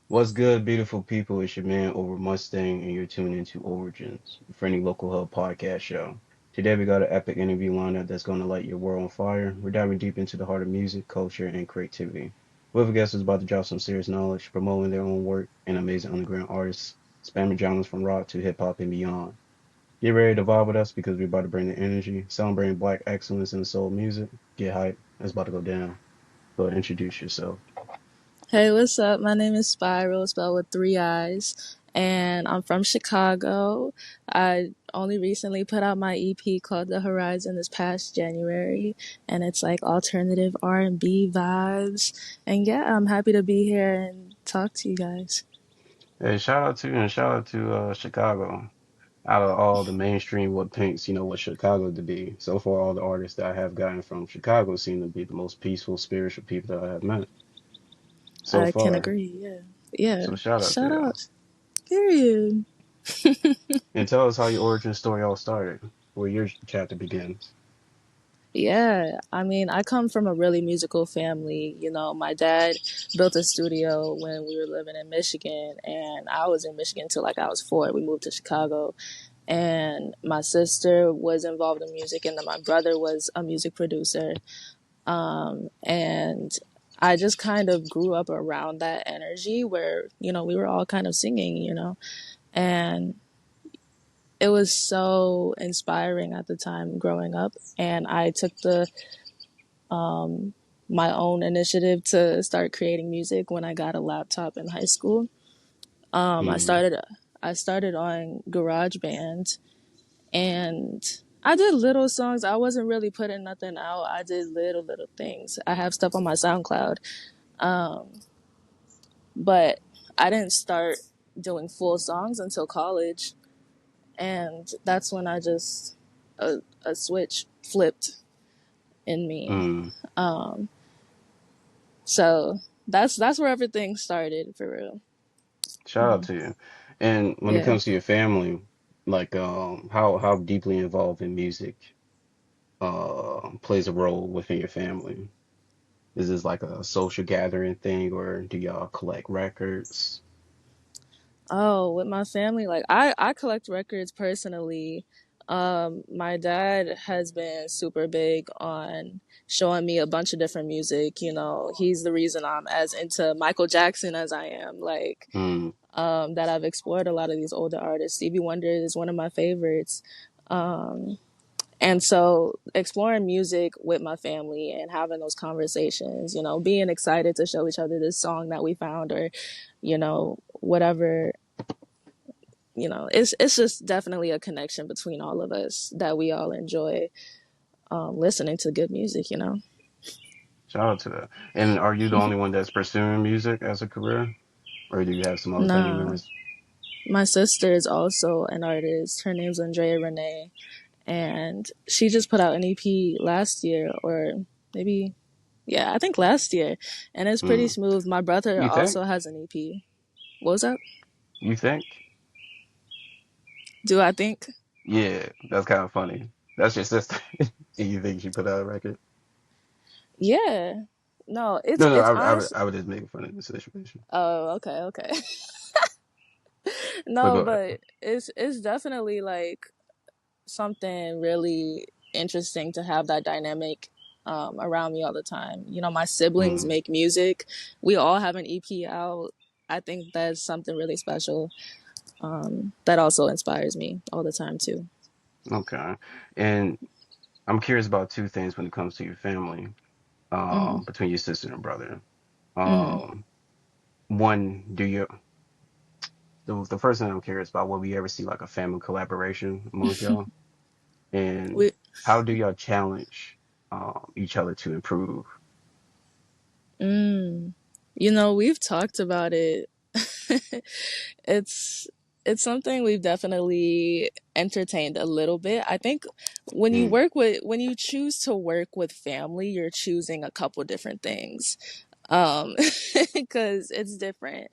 What's good, beautiful people? It's your man Over Mustang, and you're tuning into Aura-Genz, your friendly local hub podcast show. Today we got an epic interview lineup that's going to light your world on fire. We're diving deep into the heart of music, culture, and creativity. We have a guest who's about to drop some serious knowledge, promoting their own work, and amazing underground artists, spanning genres from rock to hip hop and beyond. Get ready to vibe with us because we're about to bring the energy, celebrating black excellence in soul music. Get hype. It's about to go down. Go ahead, introduce yourself. Hey, what's up? My name is Spiiiral, spelled with three I's, and I'm from Chicago. I only recently put out my EP called The Horizon this past January, and it's like alternative R&B vibes. And yeah, I'm happy to be here and talk to you guys. Hey, shout out to you and shout out to Chicago. Out of all the mainstream what paints, what Chicago to be. So far, all the artists that I have gotten from Chicago seem to be the most peaceful, spiritual people that I have met so I can far. agree, yeah. Yeah, So shout out to shout y'all. out. Period. And tell us how your origin story all started, where your chapter begins. Yeah, I mean, I come from a really musical family. My dad built a studio when we were living in Michigan, and I was in Michigan till like I was four. We moved to Chicago, and my sister was involved in music, and then my brother was a music producer. And I just kind of grew up around that energy where, we were all kind of singing, and it was so inspiring at the time growing up. And I took the my own initiative to start creating music when I got a laptop in high school. Um, I Mm, started I started on GarageBand, and I did little songs. I wasn't really putting nothing out. I did little things. I have stuff on my SoundCloud, but I didn't start doing full songs until college, and that's when I just a switch flipped in me. mm. So that's where everything started for real. Shout out Hmm. to you. And when it Yeah. comes to your family, like how deeply involved in music plays a role within your family? Is this like a social gathering thing, or do y'all collect records? Oh, with my family, like I collect records personally. My dad has been super big on showing me a bunch of different music. He's the reason I'm as into Michael Jackson as I am. Like, Mm, that I've explored a lot of these older artists. Stevie Wonder is one of my favorites. And so exploring music with my family and having those conversations, being excited to show each other this song that we found or, whatever, it's just definitely a connection between all of us that we all enjoy listening to good music. shout out to that. And are you the only one that's pursuing music as a career, or do you have some other family Nah, members? my sister is also an artist. Her name's Andrea Renee, and she just put out an EP last year, or maybe, yeah, I think last year, and it's pretty Mm. smooth. My brother You think? also has an EP. What was that? You think? Do I think? Yeah, that's kind of funny. That's your sister, and you think she put out a record? Yeah. No, it's No, no, it's I would honest. I would just make fun of the situation. Oh, okay, okay. But No, go ahead. but it's definitely like something really interesting to have that dynamic around me all the time. My siblings Mm, make music. We all have an EP out. I think that's something really special. That also inspires me all the time too. okay. And I'm curious about two things when it comes to your family, Hmm. between your sister and brother. Hmm. Um, one, the first thing I'm curious about, will we ever see like a family collaboration amongst y'all? And We, how do y'all challenge each other to improve? mm, we've talked about it. it's it's something we've definitely entertained a little bit. I think Mm, when you choose to work with family, you're choosing a couple different things. Because it's different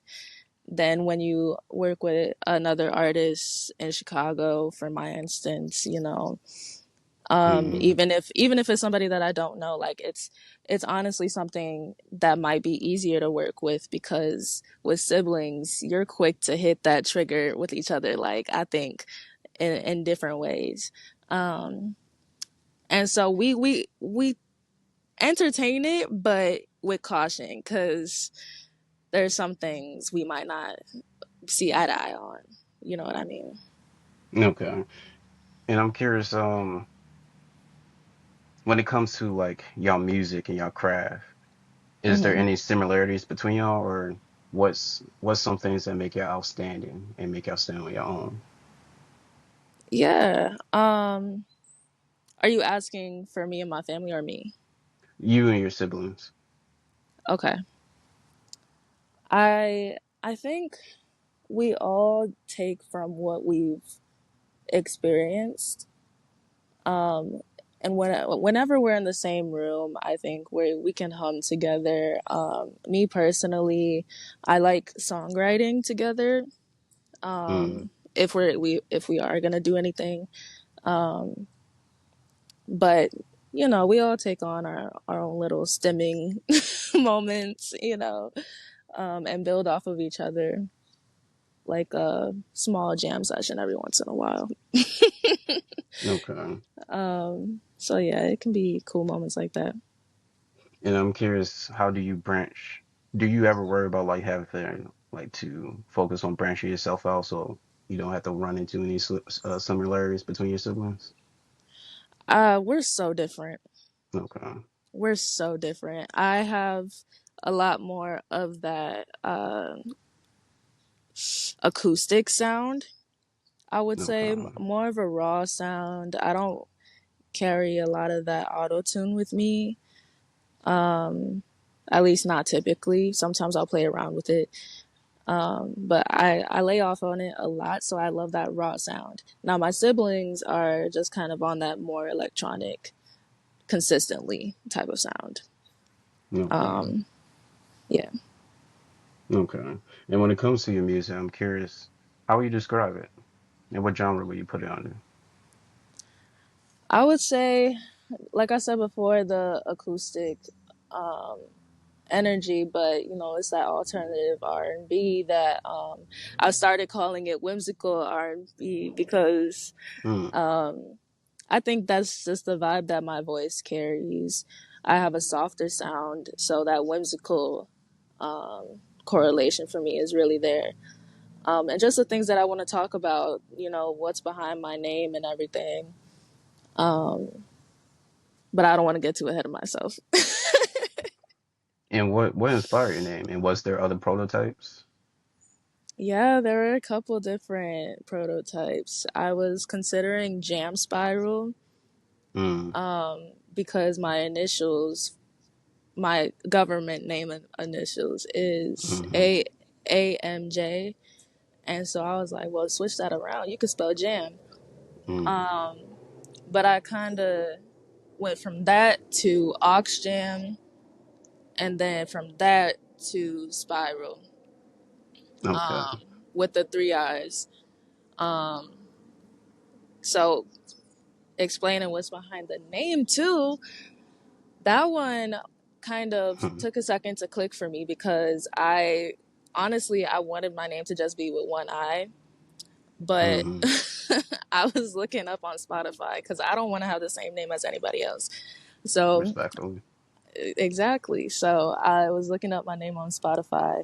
than when you work with another artist in Chicago, for my instance. Mm-hmm. Even if it's somebody that I don't know, like it's honestly something that might be easier to work with, because with siblings you're quick to hit that trigger with each other, like I think in different ways. um and so we entertain it, but with caution, because there's some things we might not see eye to eye on. You know what I mean? Okay. And I'm curious, when it comes to like y'all music and y'all craft, is there Hmm. any similarities between y'all, or what's some things that make y'all outstanding and make y'all stand on your own? Yeah. Are you asking for me and my family, or me? You and your siblings. Okay. I think we all take from what we've experienced. Um, and whenever we're in the same room, I think we can hum together. Me personally, I like songwriting together. Mm, If we are gonna do anything, um, but we all take on our own little stemming moments, and build off of each other, like a small jam session every once in a while. okay. So yeah, it can be cool moments like that. And I'm curious, how do you branch? Do you ever worry about like having like to focus on branching yourself out so you don't have to run into any similarities between your siblings? We're so different. Okay. We're so different. I have a lot more of that acoustic sound. I would say Okay. more of a raw sound. I don't carry a lot of that auto tune with me. At least not typically. Sometimes I'll play around with it. But I lay off on it a lot, so I love that raw sound. Now my siblings are just kind of on that more electronic, consistently type of sound. Okay. Yeah. Okay. And when it comes to your music, I'm curious, how would you describe it? And what genre would you put it under? I would say, like I said before, the acoustic um, energy, but it's that alternative R&B that I started calling it whimsical R&B, because Mm, um, I think that's just the vibe that my voice carries. I have a softer sound, so that whimsical correlation for me is really there. And just the things that I want to talk about, what's behind my name and everything. Um, but I don't want to get too ahead of myself. and what inspired your name? And was there other prototypes? Yeah, there were a couple different prototypes. I was considering Jam Spiral, Mm, because my government name and initials is mm-hmm, AMJ, and so I was like, well, switch that around. You could spell jam. mm, Um, but I kind of went from that to Ox Jam, and then from that to Spiral, okay. um, with the three eyes. Um, so explaining what's behind the name too, that one kind of took a second to click for me, because I wanted my name to just be with one eye, but Mm-hmm, I was looking up on Spotify because I don't want to have the same name as anybody else. So respectfully. exactly. So I was looking up my name on Spotify,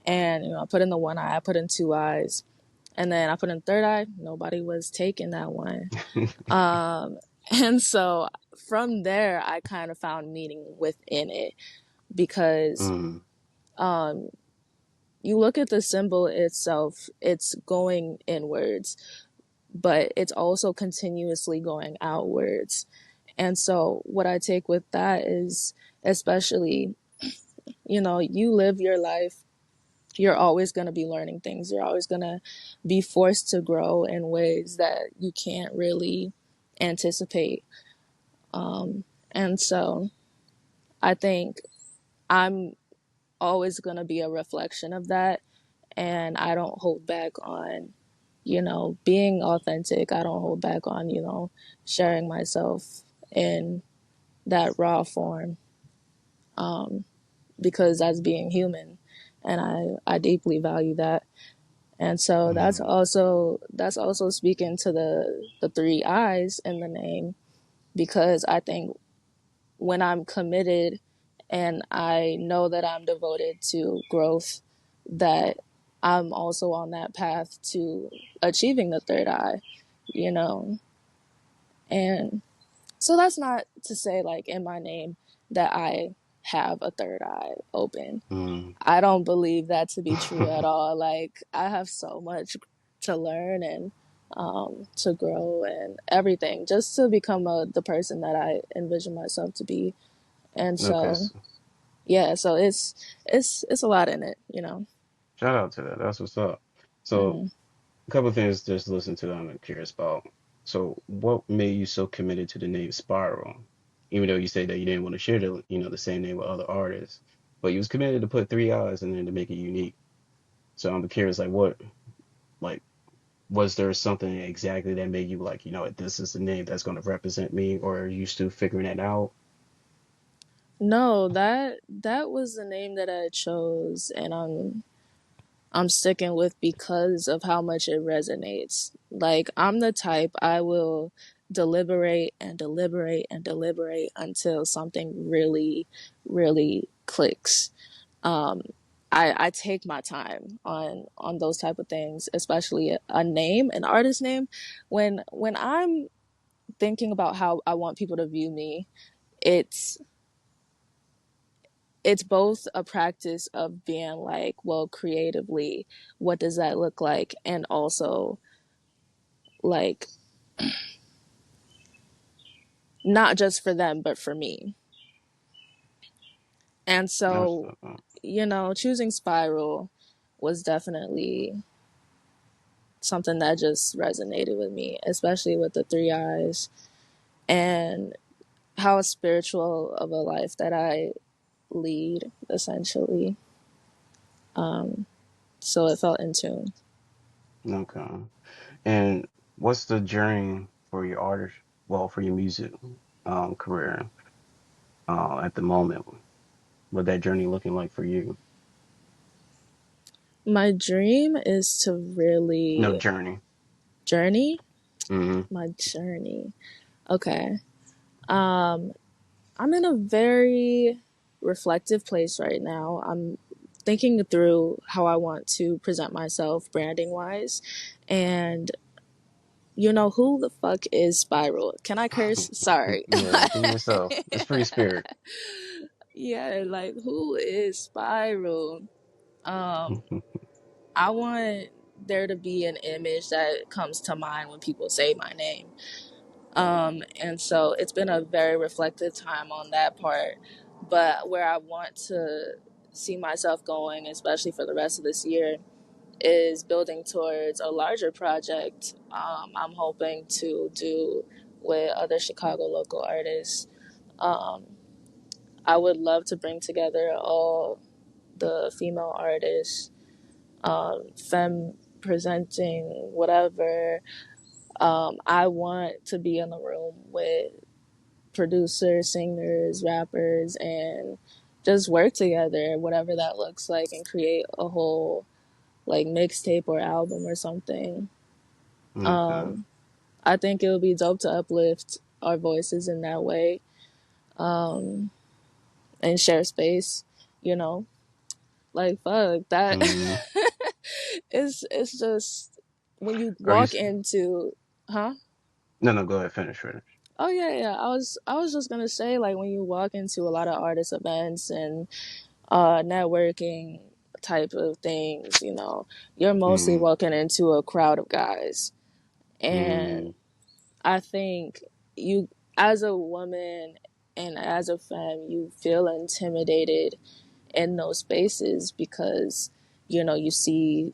and I put in the one eye, I put in two eyes, and then I put in third eye. Nobody was taking that one. Um, and so from there, I kind of found meaning within it, because Mm, um, you look at the symbol itself, it's going inwards, but it's also continuously going outwards. And so, what I take with that is, especially, you live your life, you're always going to be learning things, you're always going to be forced to grow in ways that you can't really anticipate. And so, I think I'm always going to be a reflection of that, and I don't hold back on being authentic. I don't hold back on, sharing myself in that raw form, because that's being human. And I deeply value that. And so Mm, that's also speaking to the three I's in the name, because I think when I'm committed and I know that I'm devoted to growth, that I'm also on that path to achieving the third eye, you know. And so that's not to say, like, in my name that I have a third eye open. mm. I don't believe that to be true at all. Like, I have so much to learn and to grow and everything, just to become the person that I envision myself to be. And Okay, so, so yeah, so it's a lot in it. shout out to that. That's what's up. So, Hmm. a couple of things just listen to that I'm curious about. So, what made you so committed to the name Spiral? Even though you say that you didn't want to share the same name with other artists, but you was committed to put three eyes and then to make it unique. So I'm curious, like, was there something exactly that made you like, this is the name that's going to represent me, or are you still figuring it out? No, that was the name that I chose, and I'm sticking with because of how much it resonates. Like, I'm the type, I will deliberate and deliberate and deliberate until something really, really clicks. Um, I take my time on those type of things, especially a name, an artist name. When I'm thinking about how I want people to view me, it's it's both a practice of being like, well, creatively, what does that look like? And also, like, not just for them, but for me. And That's so, choosing Spiral was definitely something that just resonated with me, especially with the three eyes and how spiritual of a life that I lead, essentially. Um, so it felt in tune. okay. And what's the journey for your artist, well, for your music career at the moment? What that journey looking like for you? My dream is to No really journey. journey. Mm-hmm. My journey. Okay. Um, I'm in a very reflective place right now. I'm thinking through how I want to present myself branding wise. And who the fuck is Spiral? Can I curse? Sorry. Yeah, be yourself. It's free spirit. Yeah, like, who is Spiral? Um, I want there to be an image that comes to mind when people say my name. And so it's been a very reflective time on that part. But where I want to see myself going, especially for the rest of this year, is building towards a larger project. I'm hoping to do with other Chicago local artists. Um, I would love to bring together all the female artists, femme presenting, whatever. I want to be in the room with producers, singers, rappers, and just work together, whatever that looks like, and create a whole, like, mixtape or album or something. Okay. Um, I think it would be dope to uplift our voices in that way, um, and share space. You know, like, fuck that. Mm-hmm. It's just when you Are you? walk into, huh? No, no. Go ahead. Finish. Oh yeah, yeah. I was just gonna say, like, when you walk into a lot of artist events and networking type of things, you're mostly Mm-hmm. walking into a crowd of guys. And Mm-hmm. I think you, as a woman and as a femme, you feel intimidated in those spaces because, you see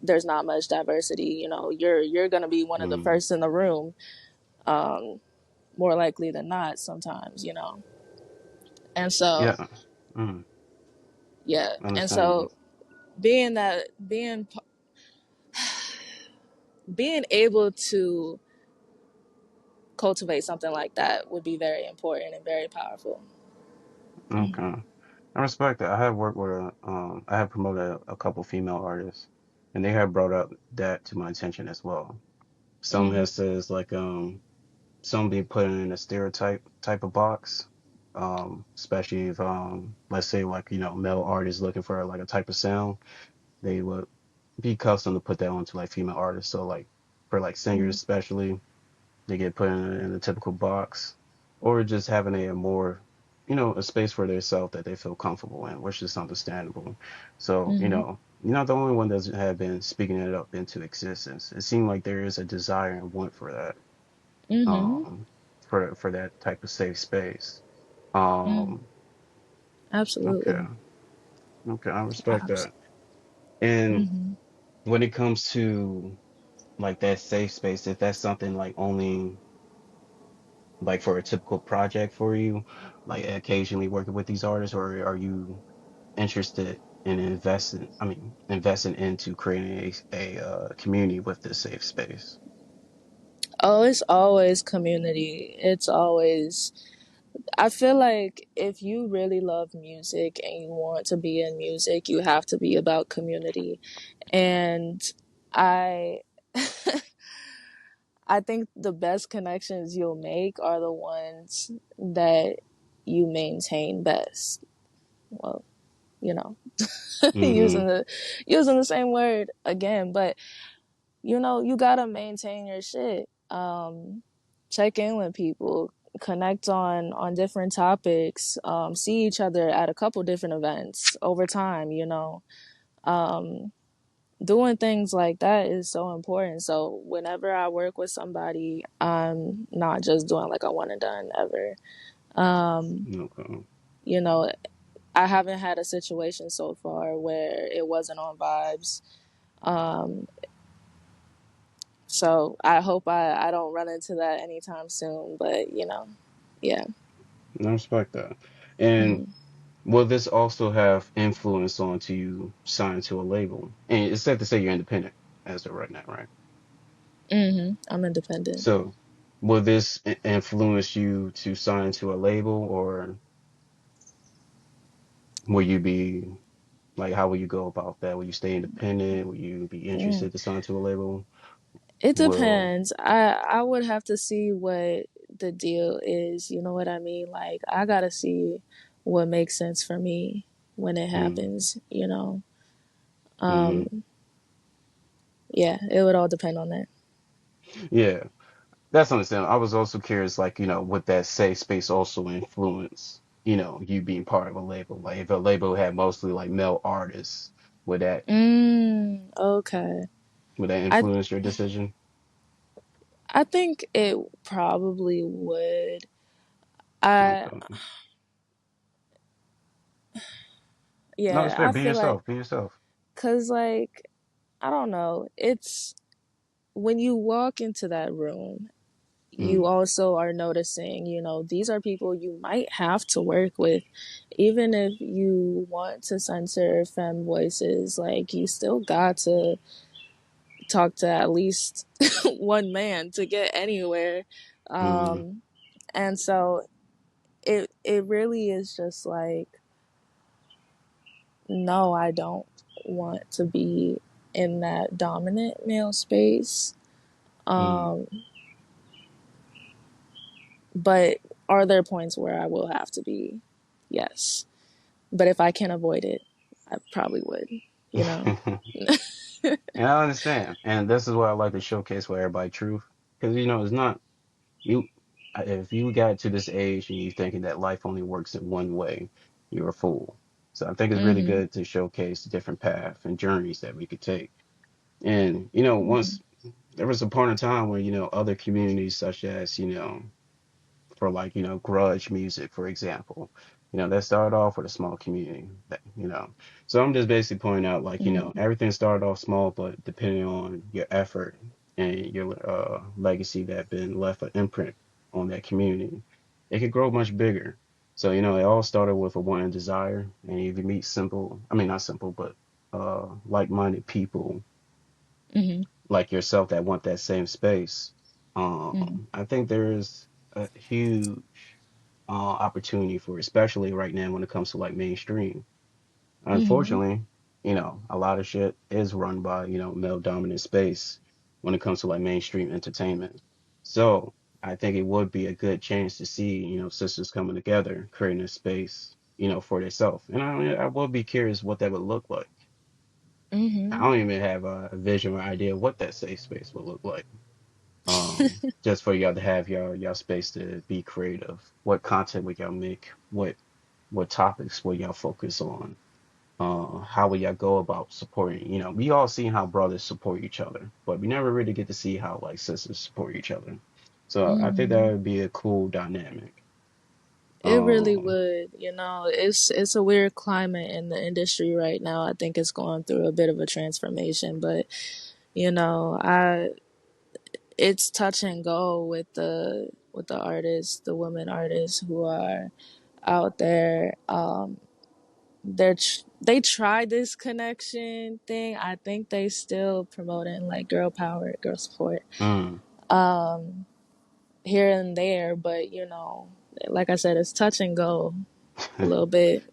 there's not much diversity. You're going to be one of the Mm-hmm. first in the room, um, more likely than not sometimes. And so, Yeah. Mm, yeah. And understandable. so being that, being being able to cultivate something like that would be very important and very powerful. Okay. I respect that. I have worked with I have promoted a couple female artists, and they have brought up that to my attention as well. Some Mm-hmm. has says like some be put in a stereotype type of box, especially if let's say like male artists looking for like a type of sound, they would be custom to put that onto like female artists. So like for like singers Mm-hmm. especially, they get put in a typical box, or just having a more, a space for themselves that they feel comfortable in, which is understandable. So, Mm-hmm. you're not the only one that have been speaking it up into existence. It seemed like there is a desire and want for that, Mm-hmm. um, for that type of safe space. Mm. Um, okay, Absolutely. okay, I respect Abs- that. And mm-hmm. when it comes to like that safe space, if that's something like only like for a typical project for you, like occasionally working with these artists, or are you interested in investing into creating a community with this safe space? Oh, it's always community. It's always, I feel like if you really love music and you want to be in music, you have to be about community. And I I think the best connections you'll make are the ones that you maintain best. Well, you know, Mm-hmm. using the same word again, but you gotta maintain your shit. Check in with people, connect on different topics, see each other at a couple different events over time. Um, doing things like that is so important. So whenever I work with somebody, I'm not just doing like a one and done ever. Um, Okay. you know, I haven't had a situation so far where it wasn't on vibes. Um, so I hope I don't run into that anytime soon. But yeah. I respect that. And Hmm. will this also have influence onto you signing to a label? And it's safe to say you're independent as of right now, right? I'm independent. So will this influence you to sign to a label, or will you be like, how will you go about that? Will you stay independent? Will you be Mm. interested to sign to a label? It Will, depends. I would have to see what the deal is. You know what I mean? Like I gotta see what makes sense for me when it mm, happens. You know. mm, Um. Yeah. It would all depend on that. yeah, that's understandable. I was also curious, like, would that safe space also influence, you being part of a label? Like, if a label had mostly like male artists, would that Okay. would that I influence your decision? I think it probably would. I Okay. No, it's Yeah. fair. I Be feel like yourself. Be yourself. cause like I don't know. It's when you walk into that room, you Mm, also are noticing, these are people you might have to work with. Even if you want to censor femme voices, like you still got to talk to at least one man to get anywhere. mm, Um, and so it really is just like, no, I don't want to be in that dominant male space. mm. Um, but are there points where I will have to be? Yes. But if I can avoid it, I probably would, you know? And I understand. And this is why I like to showcase for everybody truth. Because, it's not you. If you got to this age and you thinking that life only works in one way, you're a fool. So I think it's really Mm-hmm. good to showcase the different paths and journeys that we could take. And, Mm-hmm. once there was a point in time where, other communities such as, for like, grudge music, for example. That started off with a small community, So I'm just basically pointing out like, Mm-hmm. everything started off small, but depending on your effort and your legacy that been left an imprint on that community, it could grow much bigger. So, it all started with a one and desire. And if you meet simple, I mean, not simple, but like-minded people, like yourself that want that same space, Mm-hmm. I think there's a huge opportunity for, especially right now when it comes to like mainstream. Mm-hmm. Unfortunately, a lot of shit is run by, male dominant space when it comes to like mainstream entertainment. So I think it would be a good chance to see, sisters coming together, creating a space, for themselves. And I would be curious what that would look like. I Mm-hmm. don't even have a vision or idea what that safe space would look like. Just for y'all to have y'all space to be creative. What content would y'all make? What topics will y'all focus on? How will y'all go about supporting? We all see how brothers support each other, but we never really get to see how like sisters support each other. So I think that Mm-hmm. would be a cool dynamic. It really Um, would. It's a weird climate in the industry right now. I think it's going through a bit of a transformation, but I it's touch and go with the artists, the women artists who are out there. They tried this connection thing. I think they still promoting like girl power, girl support, mm. um, here and there. But like I said, it's touch and go a little bit.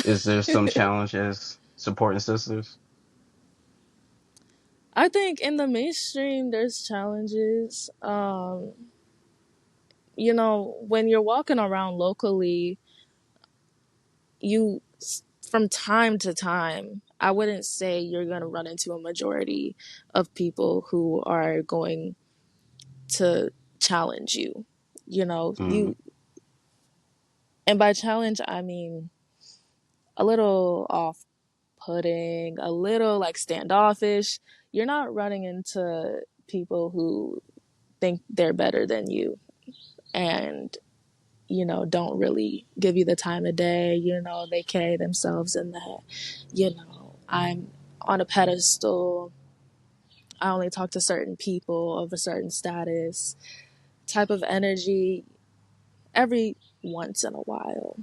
Is there some challenges supporting sisters? I think in the mainstream, there's challenges. When you're walking around locally, you from time to time, I wouldn't say you're going to run into a majority of people who are going to challenge you. You know, Mm, you and by challenge I mean a little off putting, a little like standoffish. You're not running into people who think they're better than you and don't really give you the time of day. They carry themselves in that, I'm on a pedestal. I only talk to certain people of a certain status type of energy. Every once in a while,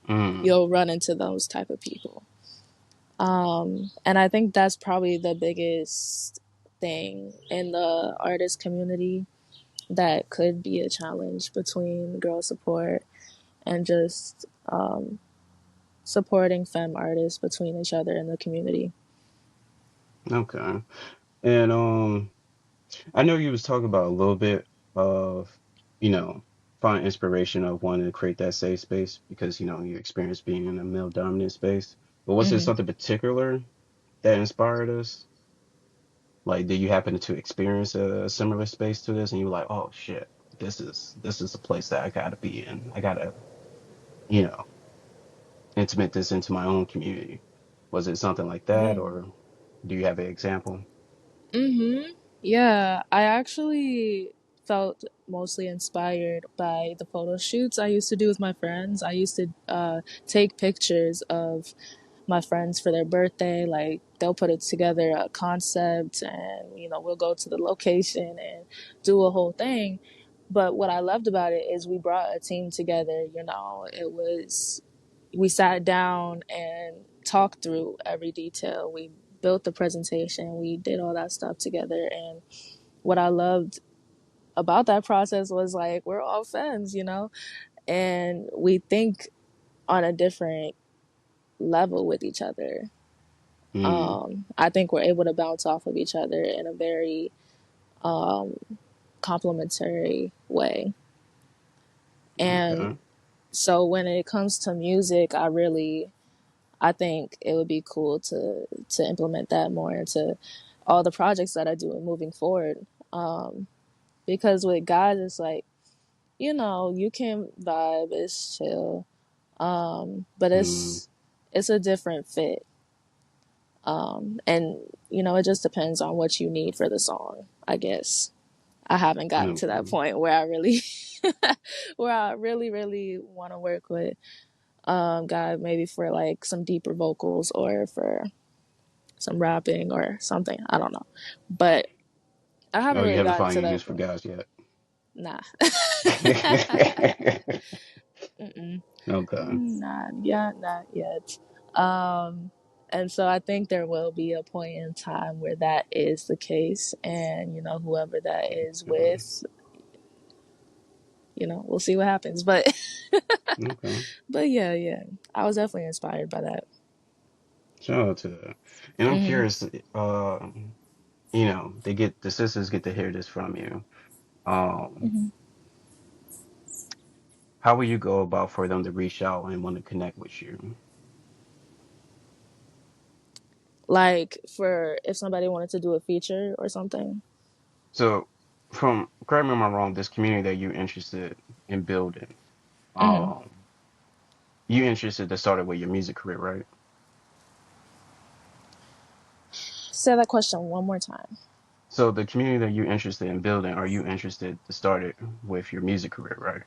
mm, you'll run into those type of people. And I think that's probably the biggest thing in the artist community that could be a challenge between girl support and just supporting femme artists between each other in the community. okay. And I know you was talking about a little bit of, you know, find inspiration of wanting to create that safe space because, you experience being in a male dominant space. But was there Hmm. something particular that inspired us? Like, did you happen to experience a similar space to this and you were like, oh shit, this is a place that I gotta be in. I gotta, you know, intimate this into my own community. Was it something like that, Yeah. or do you have an example? Yeah, I actually felt mostly inspired by the photo shoots I used to do with my friends. I used to take pictures of my friends for their birthday. Like they'll put it together a concept, and we'll go to the location and do a whole thing. But what I loved about it is we brought a team together. We sat down and talked through every detail. We built the presentation. We did all that stuff together. And what I loved about that process was like we're all friends, and we think on a different level with each other. Mm, I think we're able to bounce off of each other in a very um, complimentary way. And okay. so when it comes to music, I think it would be cool to implement that more into all the projects that I do moving forward. Because with guys, it's like you can vibe, it's chill, but Mm, it's a different fit, and it just depends on what you need for the song. I guess I haven't gotten to that okay. point where I really where I really really want to work with guy maybe for like some deeper vocals or for some rapping or something. I don't know. But I haven't Oh, you really haven't gotten found to your use that for point. guys yet. Nah. Mm-mm. Okay. Not yet, not yet. Um, And so I think there will be a point in time where that is the case. And, whoever that is Okay. with, we'll see what happens. But, Okay. but yeah, yeah. I was definitely inspired by that. Shout out to that. And I'm Hmm. curious, the sisters get to hear this from you. Um, Hmm. how will you go about for them to reach out and want to connect with you? Like for if somebody wanted to do a feature or something. So, correct me if I'm wrong, this community that you're interested in building, Hmm. um, you interested to start it with your music career, right? Say that question one more time. So the community that you're interested in building, are you interested to start it with your music career, right?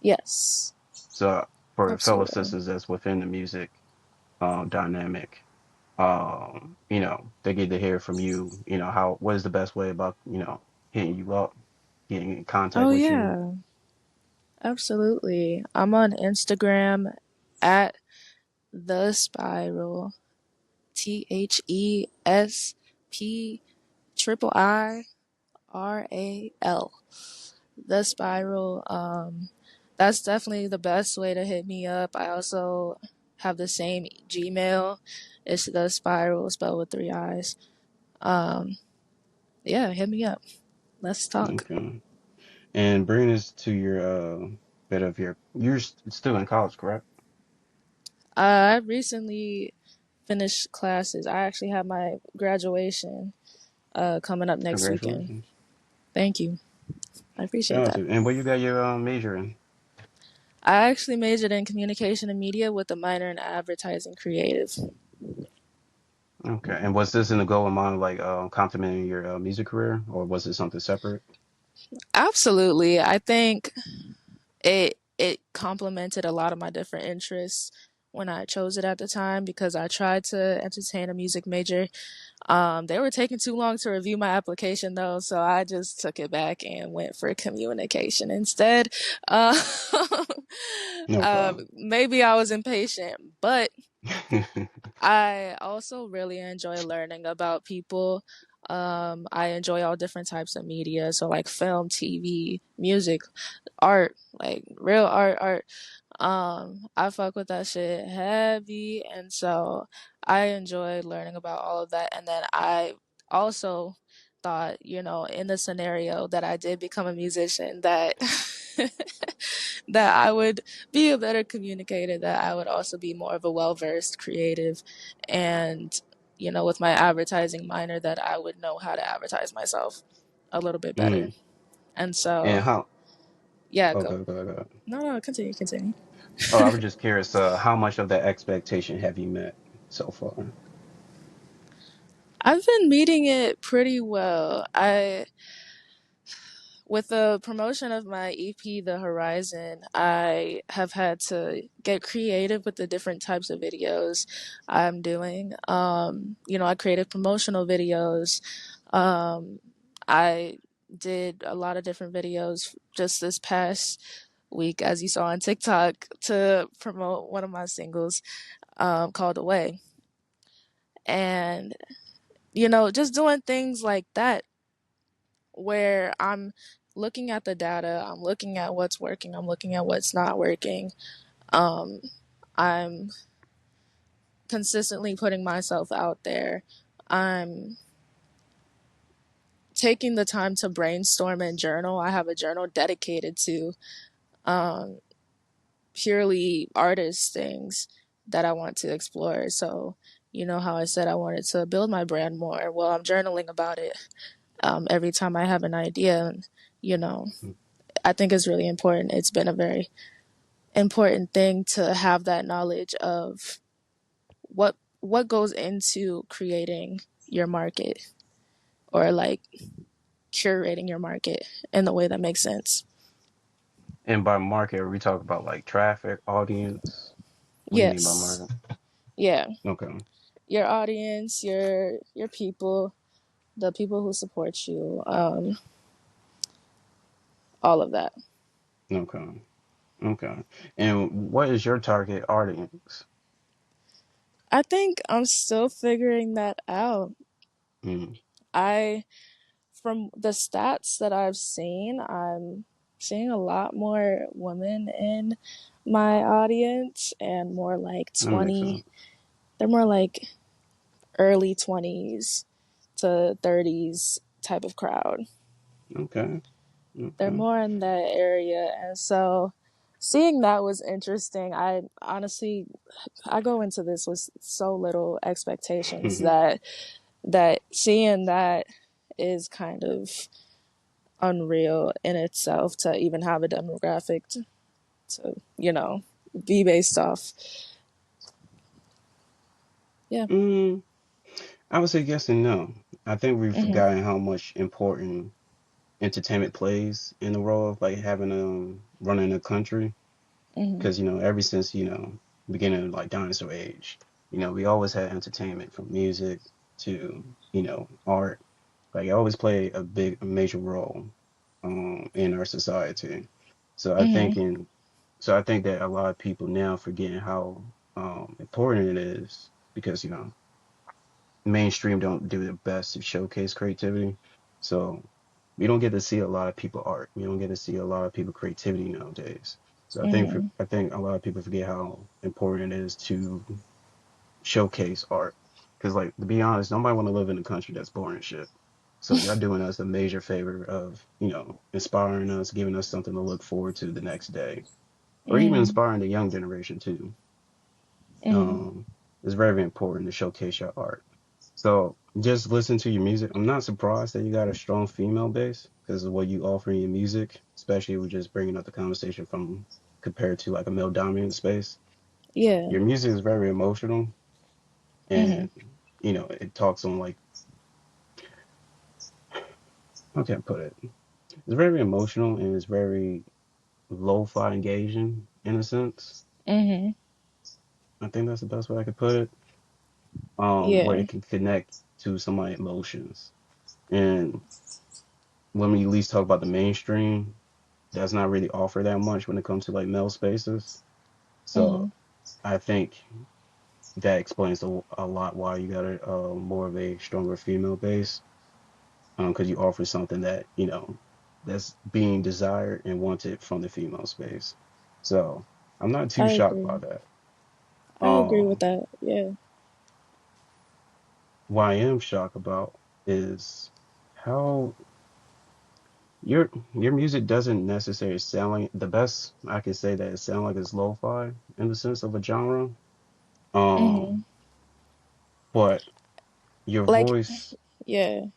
Yes, So for fellow absolutely. sisters that's within the music dynamic, they get to hear from you, what is the best way about, hitting you up, getting in contact Oh, with you. yeah, absolutely. I'm on Instagram at the Spiiiral. THESPIIRAL. The Spiiiral. That's definitely the best way to hit me up. I also have the same Gmail. It's the Spiiiral spelled with three I's. Um, yeah, hit me up. Let's talk. Okay. And bring us to your bit of you're still in college, correct? I recently finished classes. I actually have my graduation coming up next weekend. Congratulations. Thank you. I appreciate Shout out that. to And what you got your major in? I actually majored in communication and media with a minor in advertising creative. Okay. And was this in the goal of mind, like complementing your music career, or was it something separate? Absolutely. I think it complemented a lot of my different interests when I chose it at the time because I tried to entertain a music major. They were taking too long to review my application though, so I just took it back and went for communication instead. Uh, Okay. maybe I was impatient, but I also really enjoy learning about people. I enjoy all different types of media, so like film, TV, music, art, like real art. I fuck with that shit heavy, and so I enjoy learning about all of that. And then I also thought, in the scenario that I did become a musician, that that I would be a better communicator, that I would also be more of a well versed creative, and with my advertising minor, that I would know how to advertise myself a little bit better. Mm. And And so, how? yeah, go. Okay, go. No, no, continue, continue. Oh, I was just curious. How much of that expectation have you met so far? I've been meeting it pretty well. With the promotion of my EP, The Horizon, I have had to get creative with the different types of videos I'm doing. I created promotional videos. Um, I did a lot of different videos just this past week, as you saw on TikTok, to promote one of my singles called Away. And, just doing things like that where I'm looking at the data, I'm looking at what's working, I'm looking at what's not working. Um, I'm consistently putting myself out there. I'm taking the time to brainstorm and journal. I have a journal dedicated to um, purely artist things that I want to explore. So, how I said I wanted to build my brand more. Well, I'm journaling about it every time I have an idea. And, you know, I think it's really important. It's been a very important thing to have that knowledge of what goes into creating your market, or like curating your market in the way that makes sense. And by market, are we talk about like traffic, audience? What do you mean by Yes. market? Yeah. Okay, Your audience, your people, the people who support you, all of that. okay, okay. And what is your target audience? I think I'm still figuring that out. Mm, I From the stats that I've seen, I'm seeing a lot more women in my audience and more like that makes 20, sense. they're more like early 20s to 30s type of crowd. Okay. They're Okay. more in that area. And so seeing that was interesting. I honestly, I go into this with so little expectations that seeing that is kind of unreal in itself to even have a demographic to be based off. Yeah. mm, I would say yes and no. I think we've Mhm. forgotten how much important entertainment plays in the role of like having running a country. Mhm. Because ever since beginning of like dinosaur age, we always had entertainment from music to art. Like it always played a major role in our society. So I think Mhm. in so I think that a lot of people now forgetting how important it is because mainstream don't do their best to showcase creativity. So we don't get to see a lot of people art. We don't get to see a lot of people creativity nowadays. So Mhm. I think a lot of people forget how important it is to showcase art. Because like to be honest, nobody want to live in a country that's boring as shit. So y'all doing us a major favor of inspiring us, giving us something to look forward to the next day, or even Mhm. inspiring the young generation too. Mhm. Um, it's very, very important to showcase your art. So just listen to your music. I'm not surprised that you got a strong female base because of what you offer in your music, especially with just bringing up the conversation from compared to like a male dominant space. Yeah. Your music is very emotional Mhm. and it talks on like how can I put it? It's very emotional and it's very lo-fi engaging in a sense. Mhm. I think that's the best way I could put it. Where Yeah. it can connect to somebody's emotions. And when we at least talk about the mainstream, does not really offer that much when it comes to like male spaces. So Mhm. I think that explains a lot why you got a more of a stronger female base, because you offer something that that's being desired and wanted from the female space. So I'm not too I shocked by agree. that. I agree with Um, that. Yeah. what I am shocked about is how your music doesn't necessarily sound like the best I can say that it sounds like it's lo-fi in the sense of a genre. Mhm. Um, but your Like, voice, yeah.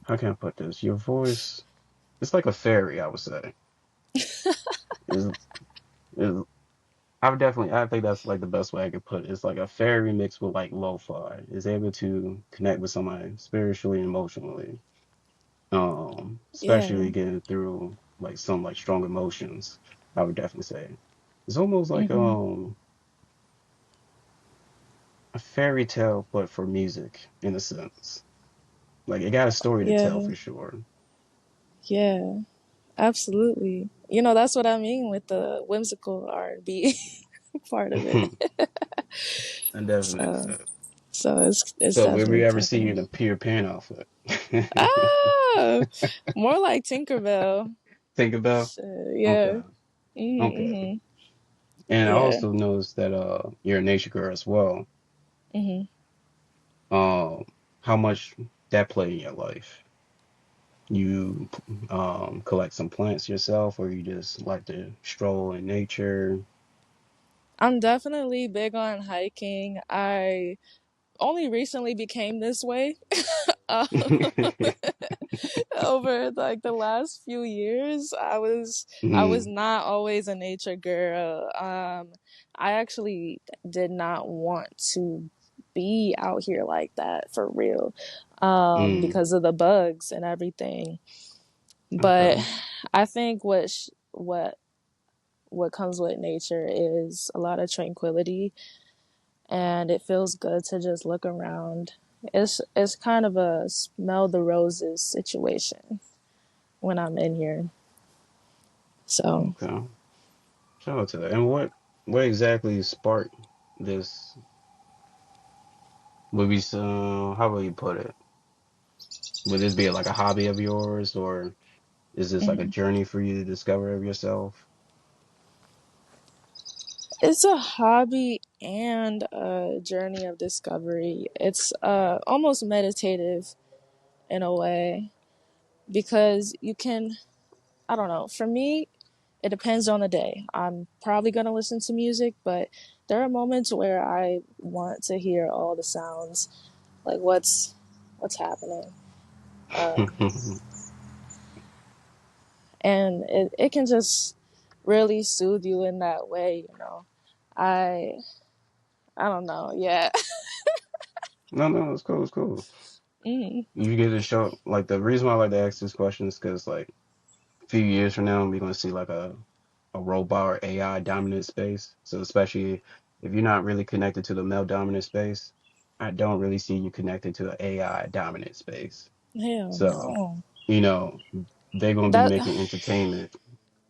how can I put this? Your voice, it's like a fairy, I would say. Is is I think that's like the best way I could put it. It's like a fairy mixed with like lo-fi. Is able to connect with somebody spiritually and emotionally. Yeah. Especially getting through like some like strong emotions, I would definitely say. It's almost like Mhm. a fairy tale but for music in a sense. Like it got a story to tell Yeah. for sure. Yeah. Absolutely. That's what I mean with the whimsical R&B part of it. I definitely. So, so it's So will we definitely ever see you tapping in a Peter Pan outfit? Ah, more like Tinkerbell. Think about. Shit, yeah. Okay. Mhm. Okay. Mhm. And I Yeah. also noticed that you're a nature girl as well. Mhm. Um, how much that played in your life? You collect some plants yourself, or you just like to stroll in nature? I'm definitely big on hiking. I only recently became this way. Um, over like the last few years, I was Mm, not always a nature girl. I actually did not want to be out here like that for real, mm, because of the bugs and everything. But okay, I think what comes with nature is a lot of tranquility, and it feels good to just look around. It's kind of a smell the roses situation when I'm in here. So okay. Shout out to that. And what exactly sparked this? Would be so, how will you put it? Would this be like a hobby of yours, or is this like a Mhm. journey for you to discover of yourself? It's a hobby and a journey of discovery. It's almost meditative in a way because you can, I don't know, for me, it depends on the day. I'm probably going to listen to music, but there are moments where I want to hear all the sounds, like what's happening. Um, and it can just really soothe you in that way, you know. I I don't know. Yeah. No, no, it's cool, it's cool. Mm, You get to show like the reason why I like to ask this question is because like a few years from now we're gonna see like a robot or AI dominant space. So especially if you're not really connected to the male dominant space, I don't really see you connected to an AI dominant space. hell So, no. you know, they're gonna be That making entertainment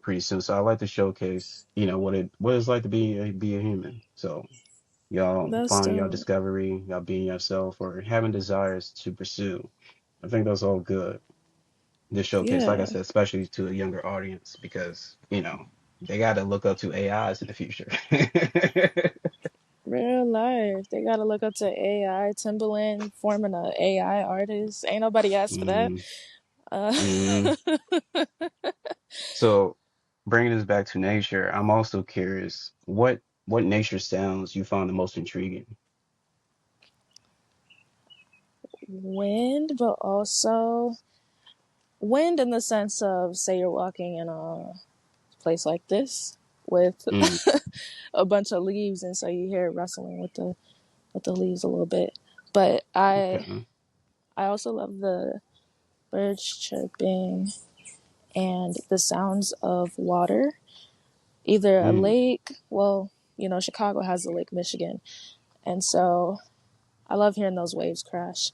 pretty soon. So I like to showcase, what it's like to be a human. So y'all that's find y'all dope. discovery, y'all being yourself or having desires to pursue. I think that's all good. This showcase, like I Yeah. said, especially to a younger audience because, they gotta look up to AIs in the future. Real life. They gotta look up to AI. Timberland forming a AI artist. Ain't nobody asked for that. mm Uh, mm So bringing this back to nature, I'm also curious what nature sounds you found the most intriguing. wind, but also wind in the sense of, say, you're walking in a place like this with Mm, a bunch of leaves, and so you hear it rustling with the leaves a little bit. But okay. I also love the birds chirping and the sounds of water. Either a Mm, lake, well, you know, Chicago has the Lake Michigan, and so I love hearing those waves crash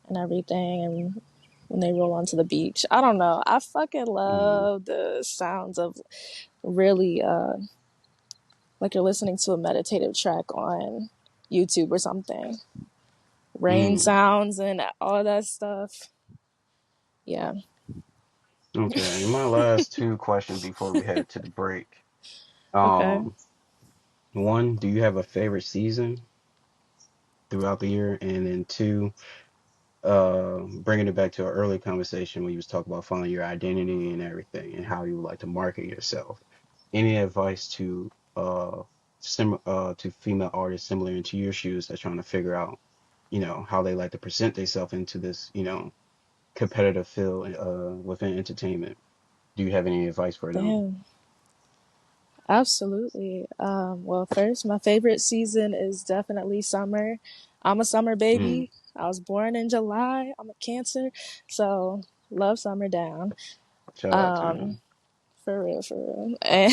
and everything, and when they roll onto the beach. I don't know. I fucking mm, love the sounds of really, like you're listening to a meditative track on YouTube or something. Rain mm. sounds and all that stuff. Yeah. Okay. And my last two questions before we head to the break. Okay. Um, One, do you have a favorite season throughout the year? And then two, bringing it back to our early conversation when you was talking about finding your identity and everything and how you would like to market yourself. Any advice to female artists similar into your shoes that's trying to figure out, how they like to present themselves into this, competitive field within entertainment? Do you have any advice for them? Damn. Absolutely. Well, first, my favorite season is definitely summer. I'm a summer Mm, baby. I was born in July. I'm a Cancer, so love summer down. shout out to Um, them. for real, for real. And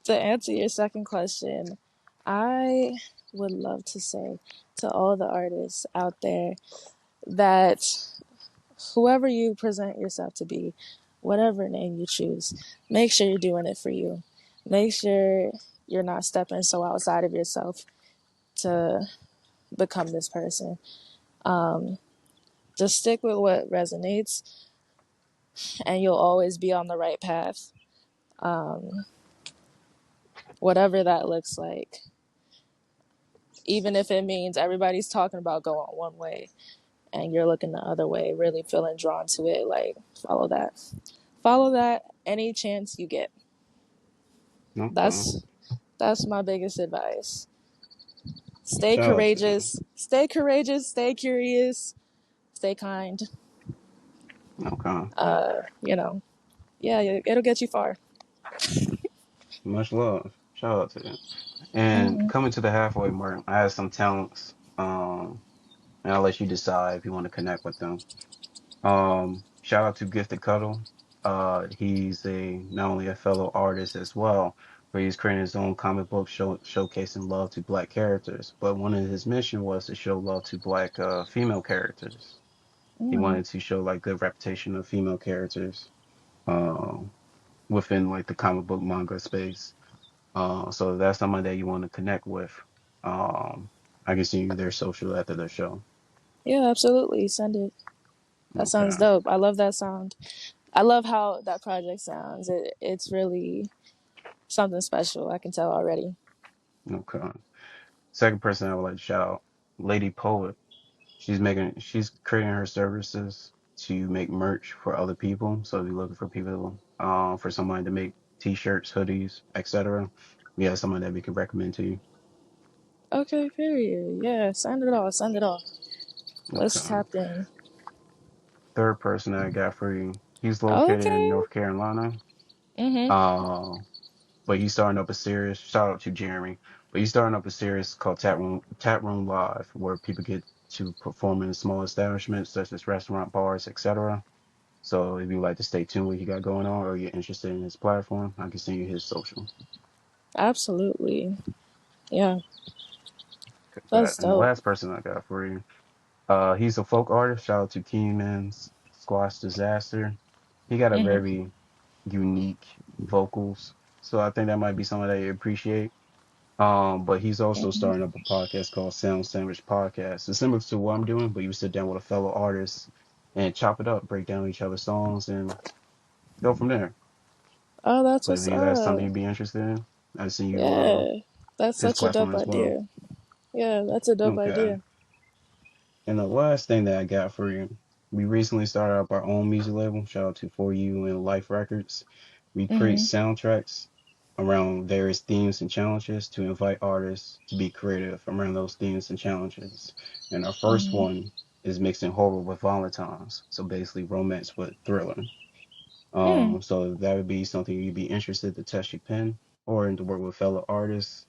to answer your second question, I would love to say to all the artists out there that whoever you present yourself to be, whatever name you choose, make sure you're doing it for you. Make sure you're not stepping so outside of yourself to become this person. Um, just stick with what resonates, and you'll always be on the right path, um, whatever that looks like. Even if it means everybody's talking about going one way and you're looking the other way, really feeling drawn to it, like follow that. Follow that any chance you get. Okay. That's That's my biggest advice. Stay Shout out to them. courageous. Stay courageous. Stay curious. Stay kind. Okay. You know, yeah, it'll get you far. Much love. Shout out to them. And Hmm. coming to the halfway mark, I have some talents. And I'll let you decide if you want to connect with them. Shout out to Gifted Cuddle. He's a not only a fellow artist as well, but he's creating his own comic book showcasing love to black characters. But one of his mission was to show love to black female characters. He Mm. wanted to show like good reputation of female characters uh, within like the comic book manga space. So that's someone that you want to connect with. Um, I can see you their social after the show. Yeah, absolutely. Send it. That sounds Okay. dope. I love that sound. I love how that project sounds. It's really something special. I can tell already. Okay. Second person I would like to shout out, Lady Poet. She's creating her services to make merch for other people. So if you're looking for people, for someone to make t-shirts, hoodies, etc., we have someone that we can recommend to you. Okay, period. Yeah, send it all. Send it all. Let's Okay. tap in. Third person I got for you, he's located in Okay. North Carolina. Mhm. Uh, but he's starting up a series. Shout out to Jeremy. But he's starting up a series called Tap Room Live, where people get to perform in small establishments such as restaurant, bars, etc. So if you like to stay tuned what he got going on, or you're interested in his platform, I can send you his social. Absolutely. Yeah, But that's and the dope. last person I got for you, he's a folk artist. Shout out to Keenan's Squash Disaster. He got a Mhm. very unique vocals, so I think that might be something that you appreciate. But he's also Mhm. starting up a podcast called Sound Sandwich Podcast. It's similar to what I'm doing, but you sit down with a fellow artist and chop it up, break down each other's songs, and go from there. Oh, that's So if what's you that's something up. you'd be interested in, I see you Yeah, that's his such a platform dope as well. idea. Yeah, that's a dope Okay. idea. And the last thing that I got for you, we recently started up our own music label. Shout out to For You and Life Records. We create Mhm. soundtracks around various themes and challenges to invite artists to be creative around those themes and challenges. And our first Mhm. one is mixing horror with Valentine's, so basically romance with thriller. Mm. So that would be something you'd be interested to test your pen or to work with fellow artists.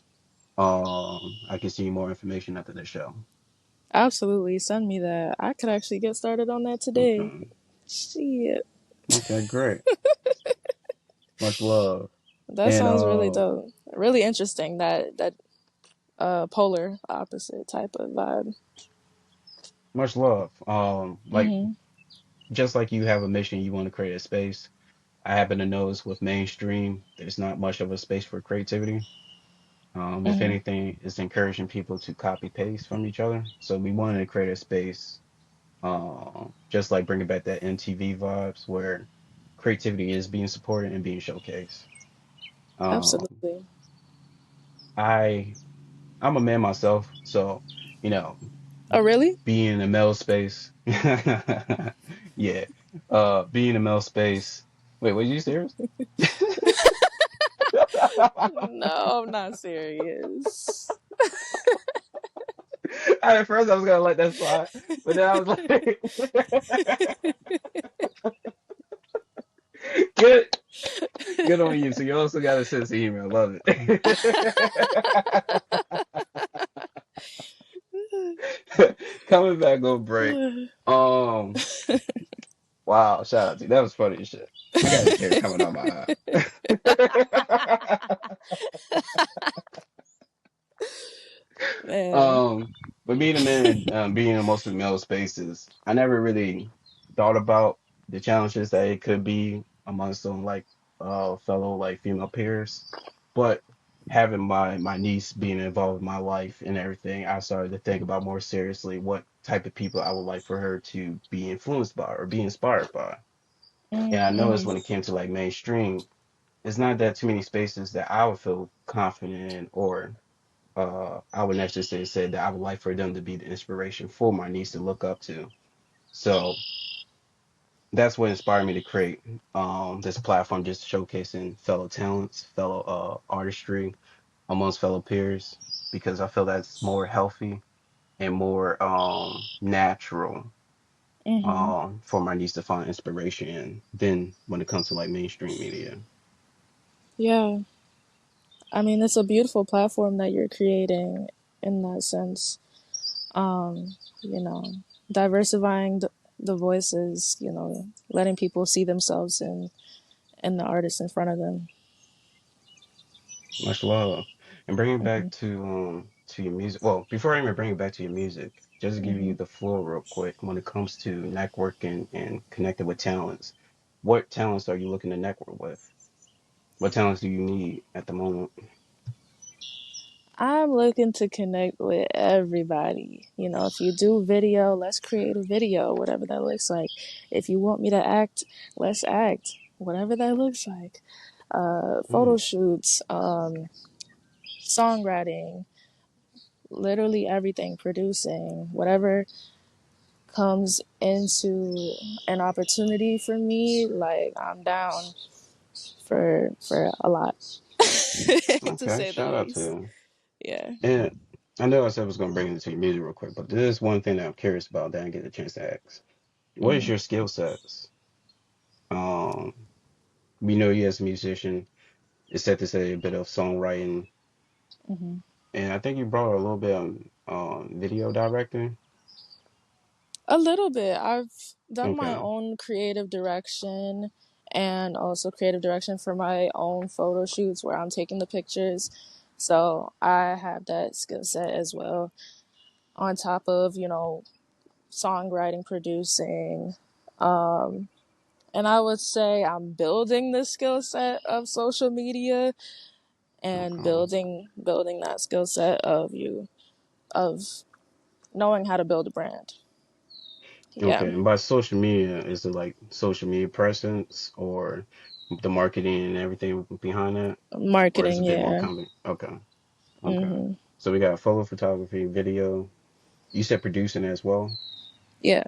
I can see more information after the show. Absolutely. Send me that. I could actually get started on that today. Okay. Shit. Okay, great. Much love. That And sounds really dope. Really interesting. That polar opposite type of vibe. much love. Like Mhm. just like you have a mission, you want to create a space. I happen to notice with mainstream, there's not much of a space for creativity. If Mhm. anything, it's encouraging people to copy paste from each other. So we wanted to create a space, just like bringing back that MTV vibes where creativity is being supported and being showcased. Um, Absolutely. I I'm a man myself, so you know, Oh, really? being in a male space, yeah, being in a male space. Wait, was you serious? No, I'm not serious. At first, I was gonna let that slide, but then I was like, good, good on you. So you also got a sense of humor. I love it. Coming back on break. Um, wow, shout out to you. That was funny as shit. I got a tear coming out my eye. Man. Um, but being a man, being in mostly male spaces, I never really thought about the challenges that it could be amongst some like fellow like female peers. But having my niece being involved in my life and everything, I started to think about more seriously what type of people I would like for her to be influenced by or be inspired by. And I noticed when Mhm. it came to like mainstream, it's not that too many spaces that I would feel confident in or I would necessarily say that I would like for them to be the inspiration for my niece to look up to. So that's what inspired me to create this platform, just showcasing fellow talents, fellow artistry amongst fellow peers, because I feel that's more healthy and more natural Mhm. for my niece to find inspiration in than when it comes to like mainstream media. Yeah. I mean, it's a beautiful platform that you're creating in that sense. You know, diversifying the voices, letting people see themselves in the artists in front of them. Much love. And bring it back Hmm. to your music. Well, before I even bring it back to your music, just to give Hmm. you the floor real quick, when it comes to networking and connecting with talents, what talents are you looking to network with? What talents do you need at the moment? I'm looking to connect with everybody. You know, if you do video, let's create a video, whatever that looks like. If you want me to act, let's act, whatever that looks like. Photo Mm, shoots, songwriting, literally everything, producing, whatever comes into an opportunity for me, like I'm down for a lot, to okay, say the shout out to least. you. Yeah. And I know I said I was gonna bring it to your music real quick, but there is one thing that I'm curious about that I didn't get a chance to ask. What is Hmm. your skill sets? We know you as a musician. It's said to say a bit of songwriting, Hmm. and I think you brought a little bit of video directing. A little bit. I've done my Okay, own creative direction and also creative direction for my own photo shoots where I'm taking the pictures. So I have that skill set as well. On top of, songwriting, producing. And I would say I'm building the skill set of social media and okay, building that skill set of knowing how to build a brand. Yeah. okay. And by social media, is it like social media presence or the marketing and everything behind that, or is it Marketing, a bit more yeah. company? Okay, okay. Hmm. So we got photo photography, video. You said producing as well. Yeah.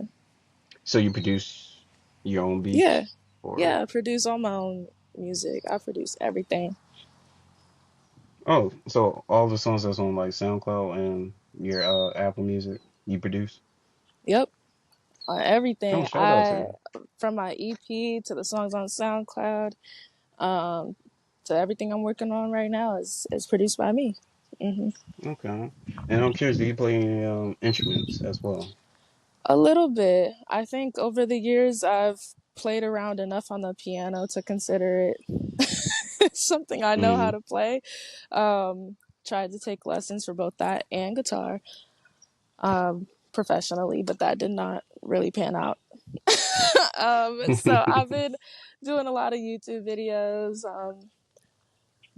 So you produce your own Yeah. beats, or Yeah. I produce all my own music. I produce everything. oh, so all the songs that's on like SoundCloud and your Apple Music, you produce? Yep. On Oh, everything. shout out to you. From my EP to the songs on SoundCloud, um, to everything I'm working on right now is produced by me. Hmm. Okay. And I'm curious, do you play any instruments as well? A little bit. I think over the years I've played around enough on the piano to consider it something I know how Mm. to play. Um, Tried to take lessons for both that and guitar, professionally, but that did not really pan out. So I've been doing a lot of YouTube videos,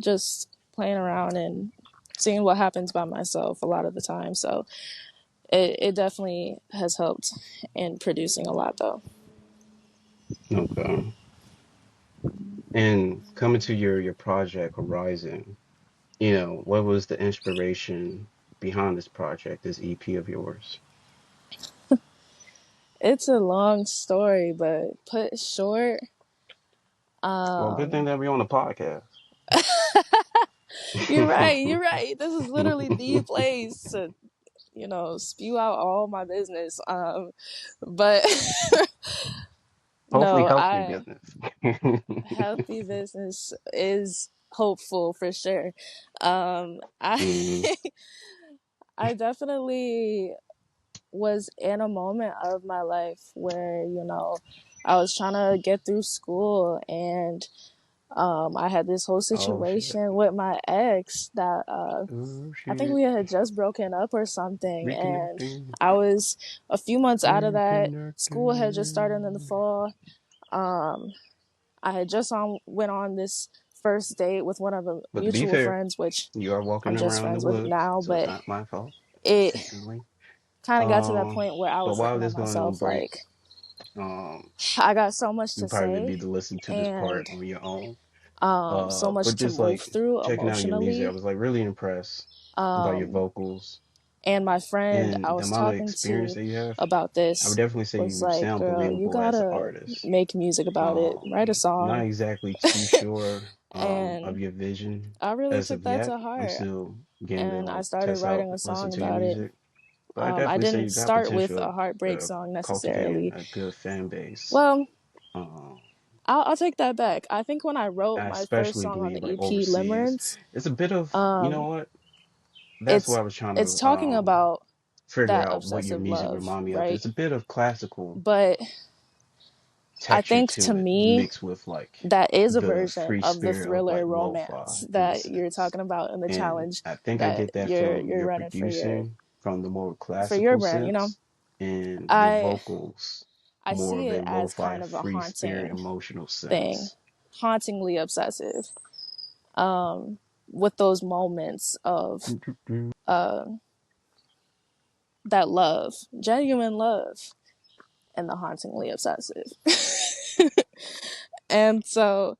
just playing around and seeing what happens by myself a lot of the time. So it definitely has helped in producing a lot, though. Okay. And coming to your project Horizon, what was the inspiration behind this project, this EP of yours? It's a long story, but put short, Well, good thing um, that we on the podcast. you're right. You're right. This is literally the place to, spew out all my business. But Hopefully no, healthy I business. healthy business is hopeful for sure. I Hmm. I definitely was in a moment of my life where I was trying to get through school and I had this whole Oh shit. situation with my ex that Oh I think shit. we had just broken up or something, and Reconnecting. I was a few months out of that. School had just started in the Reconnecting. fall. Um, I had just went on this first date with one of a But to be mutual fair, friends, which you are I'm walking just around the friends with woods, now. so it's But not my fault it intentionally. kind of got to that point where I But was while looking at this going on myself break, like um, I got so much you to probably say need to listen to this part and on your own. so much But to just move like through checking out your music, I emotionally. was like really impressed by your Um, vocals and my friend I and the was amount of talking experience to that you have. about I would this definitely say was you like, sound girl, you believable as an gotta artist. make music about it, write a Not song. exactly too sure of And your vision I really as took of that yet. to I'm heart. still getting to And I like started test out, writing a listen song to your about it. music. But I I definitely say didn't you got start with potential a heartbreak to song cultivate necessarily. a good fan base. Well, Um, I'll take that back. I think when I wrote I my first especially song on believe the like EP, overseas. Limerence, It's a bit of, you know um, what? That's what it's I was trying it's to talking about figure that out what your obsessive music love, remind me of. right? It's a bit of classical But I texture think to to it, me, mixed with like that is a the version free of the spirit of thriller like romance lo-fi in a that you're sense. talking about in the And challenge I think I that get that you're from you're your running producing, from the more for your classical brand. sense, and your I vocals, I more see of it a as lo-fi, kind of a free spirit, haunting emotional thing, sense. hauntingly obsessive. Um, with those moments of uh, that love, genuine love, and the hauntingly obsessive. And so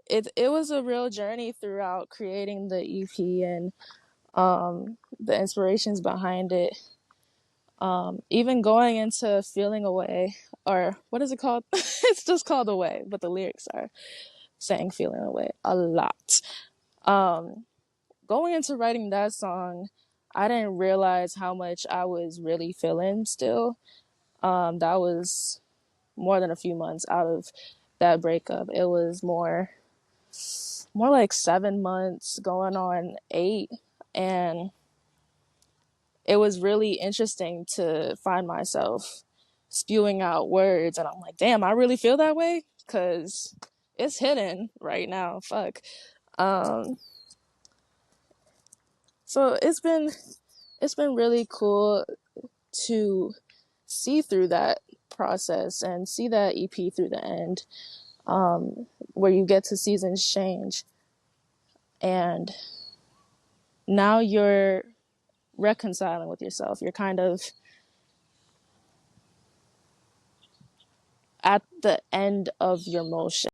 it was a real journey throughout creating the EP and the inspirations behind it. Even going into feeling away, or what is it called? It's just called away, but the lyrics are saying feeling away a lot. Going into writing that song, I didn't realize how much I was really feeling still. That was more than a few months out of that breakup. It was more like 7 months going on 8. And it was really interesting to find myself spewing out words. And I'm like, damn, I really feel that way? Because it's hidden right now. Fuck. Um, so it's been really cool to see through that process and see that EP through the end, where you get to seasons change, and now you're reconciling with yourself. You're kind of at the end of your motion.